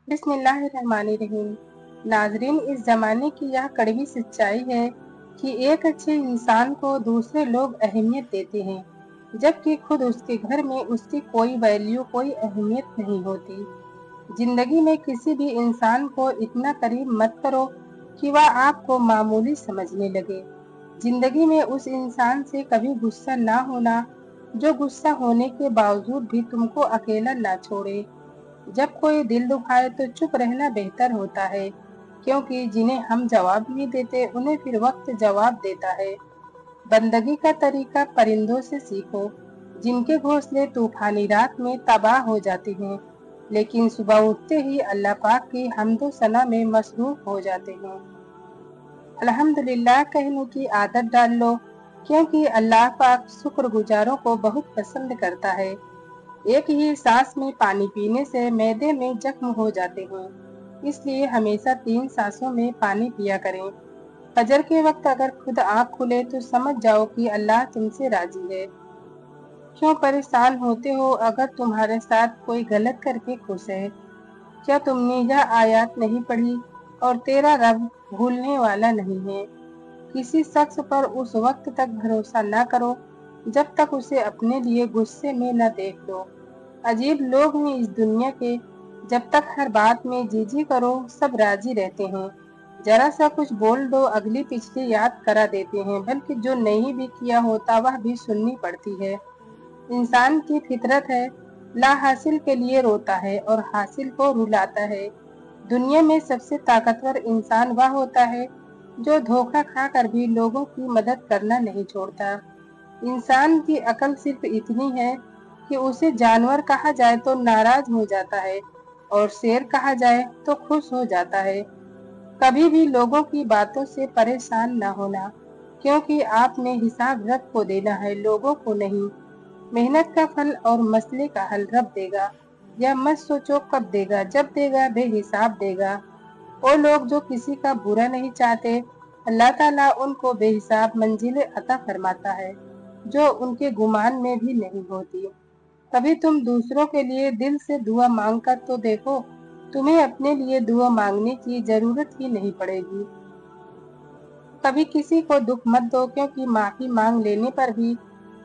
बिस्मिल्लाहिर्रहमानिर्रहीम। नाजरीन, इस जमाने की यह कड़वी सच्चाई है कि एक अच्छे इंसान को दूसरे लोग अहमियत देते हैं, जबकि खुद उसके घर में उसकी कोई वैल्यू, कोई अहमियत नहीं होती। जिंदगी में किसी भी इंसान को इतना करीब मत करो कि वह आपको मामूली समझने लगे। जिंदगी में उस इंसान से कभी गुस्सा ना होना जो गुस्सा होने के बावजूद भी तुमको अकेला ना छोड़े। जब कोई दिल दुखाए तो चुप रहना बेहतर होता है, क्योंकि जिन्हें हम जवाब नहीं देते उन्हें फिर वक्त जवाब देता है। बंदगी का तरीका परिंदों से सीखो, जिनके घोंसले तूफानी रात में तबाह हो जाते हैं, लेकिन सुबह उठते ही अल्लाह पाक की हम्दो सना में मसरूफ हो जाते हैं। अल्हम्दुलिल्लाह कहने की आदत डाल लो, क्योंकि अल्लाह पाक शुक्रगुजारों को बहुत पसंद करता है। एक ही सांस में पानी पीने से मैदे में जख्म हो जाते हैं, इसलिए हमेशा 3 सांसों में पानी पिया करें। फजर के वक्त अगर खुद आँख खुले तो समझ जाओ कि अल्लाह तुमसे राजी है। क्यों परेशान होते हो अगर तुम्हारे साथ कोई गलत करके खुश है? क्या तुमने यह आयत नहीं पढ़ी, और तेरा रब भूलने वाला नहीं है। किसी शख्स पर उस वक्त तक भरोसा न करो जब तक उसे अपने लिए गुस्से में न देख लो। अजीब लोग हैं इस दुनिया के, जब तक हर बात में जी जी करो सब राजी रहते हैं। जरा सा कुछ बोल दो अगली पिछली याद करा देते हैं, बल्कि जो नहीं भी किया होता वह भी सुननी पड़ती है। इंसान की फितरत है, ला हासिल के लिए रोता है और हासिल को रुलाता है। दुनिया में सबसे ताकतवर इंसान वह होता है जो धोखा खाकर भी लोगों की मदद करना नहीं छोड़ता। इंसान की अकल सिर्फ इतनी है कि उसे जानवर कहा जाए तो नाराज हो जाता है, और शेर कहा जाए तो खुश हो जाता है। कभी भी लोगों की बातों से परेशान न होना, क्योंकि आपने हिसाब रब को देना है, लोगों को नहीं। मेहनत का फल और मसले का हल रब देगा। यह मत सोचो कब देगा, जब देगा बेहिसाब देगा। वो लोग जो किसी का बुरा नहीं चाहते, अल्लाह ताला उनको बेहिसाब मंजिलें अता फरमाता है, जो उनके गुमान में भी नहीं होती। कभी तुम दूसरों के लिए दिल से दुआ मांग कर तो देखो, तुम्हें अपने लिए दुआ मांगने की जरूरत ही नहीं पड़ेगी। कभी किसी को दुख मत दो, क्योंकि माफी मांग लेने पर भी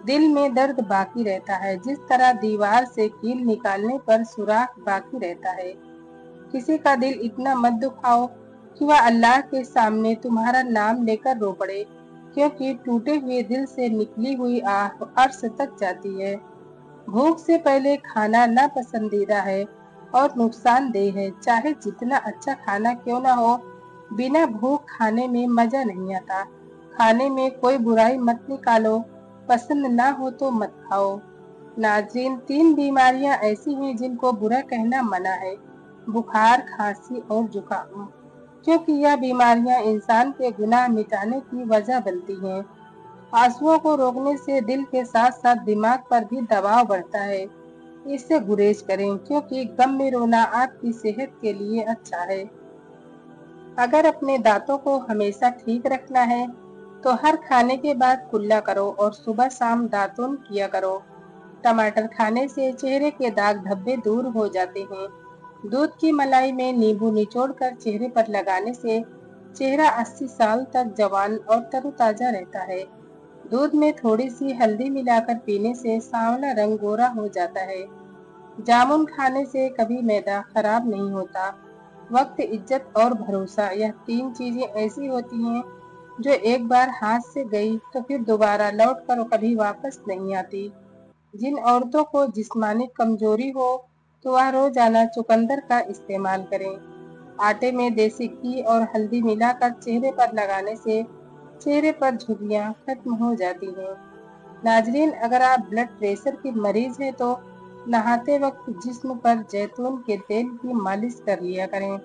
दिल में दर्द बाकी रहता है, जिस तरह दीवार से कील निकालने पर सुराख बाकी रहता है। किसी का दिल इतना मत दुखाओ कि वह अल्लाह के सामने तुम्हारा नाम लेकर रो पड़े, क्योंकि टूटे हुए दिल से निकली हुई आह अर्श तक जाती है। भूख से पहले खाना ना पसंदीदा है और नुकसानदेह है, चाहे जितना अच्छा खाना क्यों ना हो, बिना भूख खाने में मजा नहीं आता। खाने में कोई बुराई मत निकालो, पसंद ना हो तो मत खाओ। नाज़रीन, 3 बीमारियां ऐसी हैं जिनको बुरा कहना मना है: बुखार, खांसी और जुकाम, क्योंकि यह बीमारियां इंसान के गुनाह मिटाने की वजह बनती हैं। आंसुओं को रोकने से दिल के साथ साथ दिमाग पर भी दबाव बढ़ता है। इससे गुरेज करें, क्योंकि गम में रोना आपकी सेहत के लिए अच्छा है। अगर अपने दांतों को हमेशा ठीक रखना है तो हर खाने के बाद कुल्ला करो और सुबह शाम दातुन किया करो। टमाटर खाने से चेहरे के दाग धब्बे दूर हो जाते हैं। दूध की मलाई में नींबू निचोड़कर चेहरे पर लगाने से चेहरा 80 साल तक जवान और तरोताजा रहता है। दूध में थोड़ी सी हल्दी मिलाकर पीने से सांवला रंग गोरा हो जाता है। जामुन खाने से कभी मैदा खराब नहीं होता। वक्त, इज्जत और भरोसा, यह 3 चीजें ऐसी होती हैं जो एक बार हाथ से गई तो फिर दोबारा लौट कर कभी वापस नहीं आती। जिन औरतों को जिस्मानी कमजोरी हो तो वह रोजाना चुकंदर का इस्तेमाल करें। आटे में देसी घी और हल्दी मिलाकर चेहरे पर लगाने से चेहरे पर झुर्रियां खत्म हो जाती हैं। नाजरीन, अगर आप ब्लड प्रेशर की मरीज हैं तो नहाते वक्त जिस्म पर जैतून के तेल की मालिश कर लिया करें।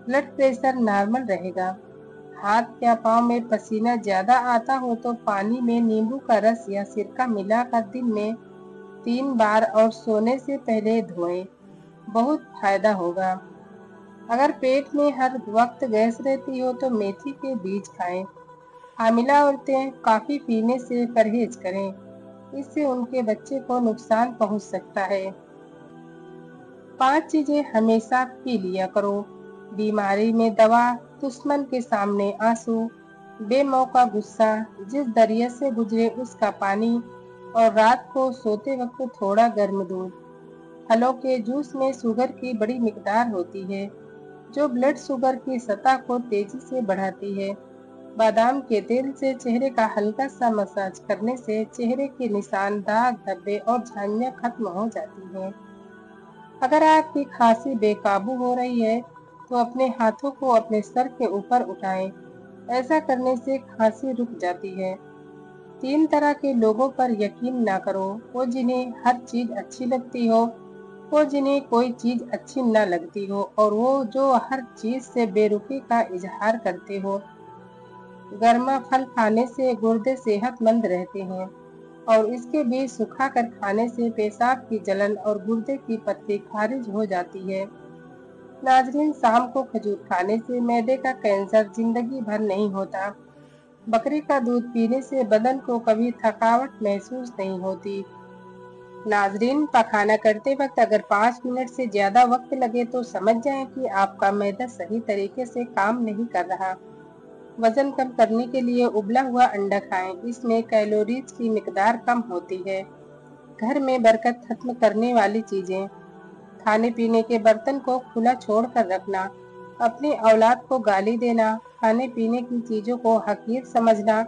ब्लड प्रेशर नॉर्मल रहेगा। हाथ या पाँव में पसीना ज्यादा आता हो तो पानी में नींबू का रस या सिरका मिलाकर दिन में 3 बार और सोने से पहले धोएं, बहुत फायदा होगा। अगर पेट में हर वक्त गैस रहती हो तो मेथी के बीज खाएं। हामिला औरतें कॉफी पीने से परहेज करें, इससे उनके बच्चे को नुकसान पहुंच सकता है। 5 चीजें हमेशा पी लिया करो। बीमारी में दवा, दुश्मन के सामने आंसू, बेमौका गुस्सा, जिस दरिया से गुजरे उसका पानी, और रात को सोते वक्त थोड़ा गर्म दूध। फलों के जूस में शुगर की बड़ी मिकदार होती है, जो ब्लड शुगर की सतह को तेजी से बढ़ाती है। बादाम के तेल से चेहरे का हल्का सा मसाज करने से चेहरे के निशान, दाग, धब्बे और झाइयाँ खत्म हो जाती हैं। अगर आपकी खांसी बेकाबू हो रही है, तो अपने हाथों को अपने सर के ऊपर उठाएं। ऐसा करने से खांसी रुक जाती है। 3 तरह के लोगों पर यकीन ना करो, वो जिन्हें हर चीज अच्छी लगती हो, वो जिन्हें कोई चीज अच्छी न लगती हो, और वो जो हर चीज से बेरुखी का इजहार करते हो। गर्मा फल खाने से गुर्दे सेहतमंद रहते हैं, और इसके बीज सुखाकर खाने से पेशाब की जलन और गुर्दे की पत्ती खारिज हो जाती है। नाजरीन, शाम को खजूर खाने से मैदे का कैंसर जिंदगी भर नहीं होता। बकरी का दूध पीने से बदन को कभी थकावट महसूस नहीं होती। नाजरीन, पखाना करते वक्त अगर 5 मिनट से ज्यादा वक्त लगे तो समझ जाएं कि आपका मैदा सही तरीके से काम नहीं कर रहा। वजन कम करने के लिए उबला हुआ अंडा खाएं, इसमें कैलोरीज की मिकदार कम होती है। घर में बरकत खत्म करने वाली चीजें, खाने पीने के बर्तन को खुला छोड़कर रखना, अपनी औलाद को गाली देना, खाने पीने की चीजों को हकीर समझना,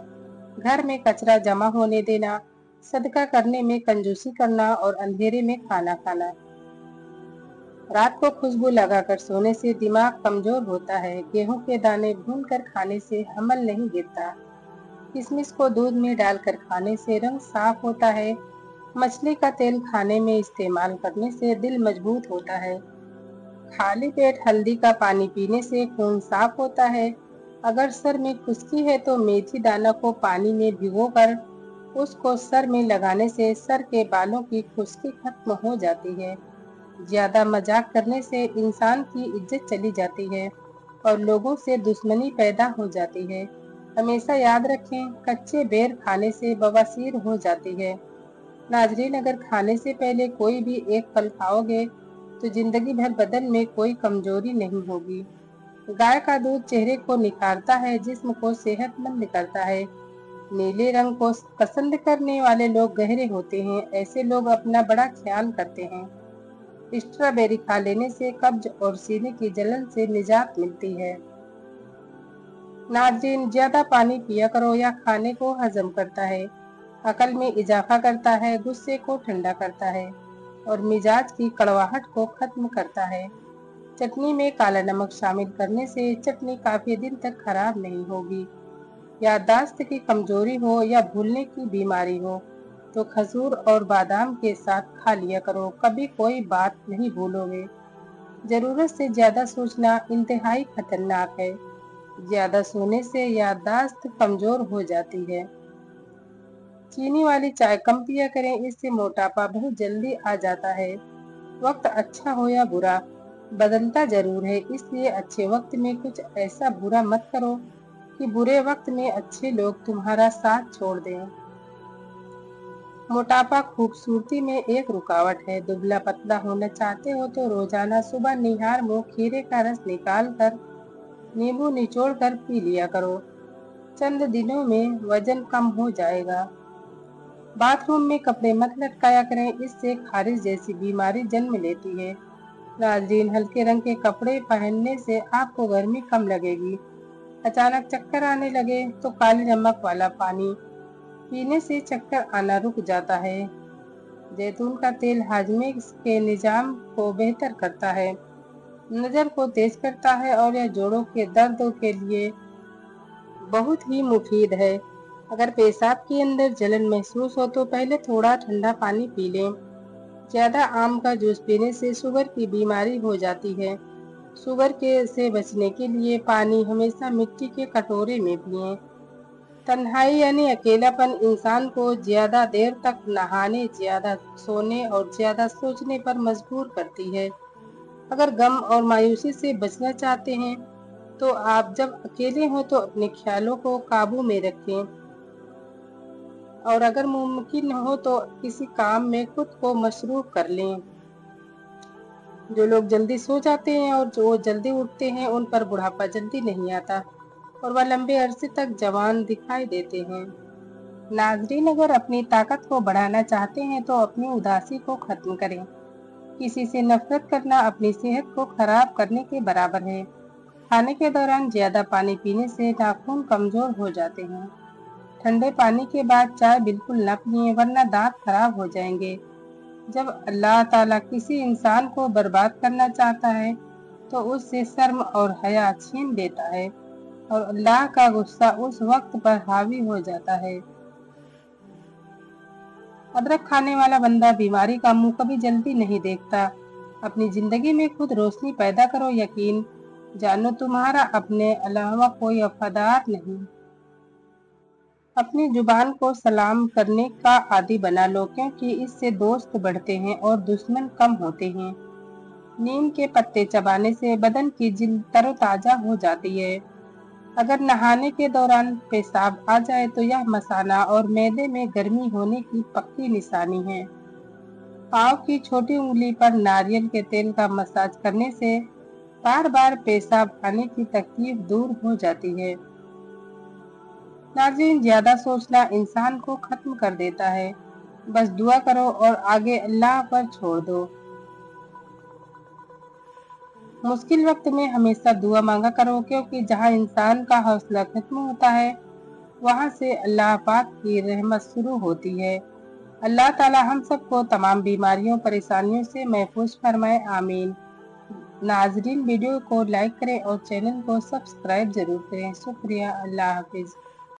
घर में कचरा जमा होने देना, सदका करने में कंजूसी करना और अंधेरे में खाना खाना। रात को खुशबू लगाकर सोने से दिमाग कमजोर होता है। गेहूं के दाने भूनकर खाने से हमल नहीं गिरता। किशमिश को दूध में डालकर खाने से रंग साफ होता है। मछली का तेल खाने में इस्तेमाल करने से दिल मजबूत होता है। खाली पेट हल्दी का पानी पीने से खून साफ होता है। अगर सर में खुश्की है तो मेथी दाना को पानी में भिगोकर उसको सर में लगाने से सर के बालों की खुश्की खत्म हो जाती है। ज्यादा मजाक करने से इंसान की इज्जत चली जाती है और लोगों से दुश्मनी पैदा हो जाती है। हमेशा याद रखें, कच्चे बेर खाने से बवासीर हो जाती है। नाजरीन, अगर खाने से पहले कोई भी एक फल खाओगे तो जिंदगी भर बदन में कोई कमजोरी नहीं होगी। गाय का दूध चेहरे को निखारता है, जिस्म को सेहतमंद करता है। नीले रंग को पसंद करने वाले लोग गहरे होते हैं। ऐसे लोग अपना बड़ा ख्याल करते हैं। स्ट्रॉबेरी खा लेने से कब्ज और सीने की जलन से निजात मिलती है। नाज़रीन, ज्यादा पानी पिया करो। या खाने को हजम करता है, अकल में इजाफा करता है, गुस्से को ठंडा करता है और मिजाज की कड़वाहट को खत्म करता है। चटनी में काला नमक शामिल करने से चटनी काफी दिन तक खराब नहीं होगी। याददाश्त की कमजोरी हो या भूलने की बीमारी हो तो खजूर और बादाम के साथ खा लिया करो। कभी कोई बात नहीं भूलोगे। जरूरत से ज्यादा सोचना इंतहाई खतरनाक है। ज्यादा सोने से याददाश्त कमजोर हो जाती है। चीनी वाली चाय कम पिया करें, इससे मोटापा बहुत जल्दी आ जाता है। वक्त अच्छा हो या बुरा, बदलता जरूर है, इसलिए अच्छे वक्त में कुछ ऐसा बुरा मत करो कि बुरे वक्त में अच्छे लोग तुम्हारा साथ छोड़ दें। मोटापा खूबसूरती में एक रुकावट है। दुबला पतला होना चाहते हो तो रोजाना सुबह निहार मुंह खीरे का रस निकाल कर नींबू निचोड़ कर पी लिया करो। चंद दिनों में वजन कम हो जाएगा। बाथरूम में कपड़े मत लटकाया करें, इससे खारिज जैसी बीमारी जन्म लेती है। नाज़रीन, हल्के रंग के कपड़े पहनने से आपको गर्मी कम लगेगी। अचानक चक्कर आने लगे तो काली नमक वाला पानी पीने से चक्कर आना रुक जाता है। जैतून का तेल हाजमे के निजाम को बेहतर करता है, नजर को तेज करता है और यह जोड़ों के दर्द के लिए बहुत ही मुफीद है। अगर पेशाब के अंदर जलन महसूस हो तो पहले थोड़ा ठंडा पानी पी लें। ज्यादा आम का जूस पीने से शुगर की बीमारी हो जाती है। शुगर के से बचने के लिए पानी हमेशा मिट्टी के कटोरे में पिएं। तन्हाई यानी अकेलापन इंसान को ज्यादा देर तक नहाने, ज्यादा सोने और ज्यादा सोचने पर मजबूर करती है। अगर गम और मायूसी से बचना चाहते हैं तो आप जब अकेले हों तो अपने ख्यालों को काबू में रखें, और अगर मुमकिन हो तो किसी काम में खुद को मशरूफ कर लें। जो लोग जल्दी सो जाते हैं और जो जल्दी उठते हैं उन पर बुढ़ापा जल्दी नहीं आता और वह लंबे अरसे तक जवान दिखाई देते हैं। नाजरीन, अगर अपनी ताकत को बढ़ाना चाहते हैं तो अपनी उदासी को खत्म करें। किसी से नफरत करना अपनी सेहत को खराब करने के बराबर है। खाने के दौरान ज्यादा पानी पीने से नाखून कमजोर हो जाते हैं। ठंडे पानी के बाद चाय बिल्कुल न पिए वरना दांत खराब हो जाएंगे। जब अल्लाह ताला किसी इंसान को बर्बाद करना चाहता है तो उससे शर्म और हया छीन लेता है और अल्लाह का गुस्सा उस वक्त पर हावी हो जाता है। अदरक खाने वाला बंदा बीमारी का मुंह कभी जल्दी नहीं देखता। अपनी जिंदगी में खुद रोशनी पैदा करो, यकीन जानो तुम्हारा अपने अलावा कोई वफादार नहीं। अपनी जुबान को सलाम करने का आदी बना लो, क्योंकि इससे दोस्त बढ़ते हैं और दुश्मन कम होते हैं। नीम के पत्ते चबाने से बदन की जिल्द तरोताजा हो जाती है। अगर नहाने के दौरान पेशाब आ जाए तो यह मसाला और मैदे में गर्मी होने की पक्की निशानी है। पाँव की छोटी उंगली पर नारियल के तेल का मसाज करने से बार बार पेशाब आने की तकलीफ दूर हो जाती है। नाज़रीन, ज्यादा सोचना इंसान को खत्म कर देता है। बस दुआ करो और आगे अल्लाह पर छोड़ दो। मुश्किल वक्त में हमेशा दुआ मांगा करो, क्योंकि जहाँ इंसान का हौसला खत्म होता है वहाँ से अल्लाह पाक की रहमत शुरू होती है। अल्लाह ताला हम सबको तमाम बीमारियों परेशानियों से महफूज फरमाए, आमीन। नाजरीन, वीडियो को लाइक करें और चैनल को सब्सक्राइब जरूर करें। शुक्रिया। अल्लाह हाफिज।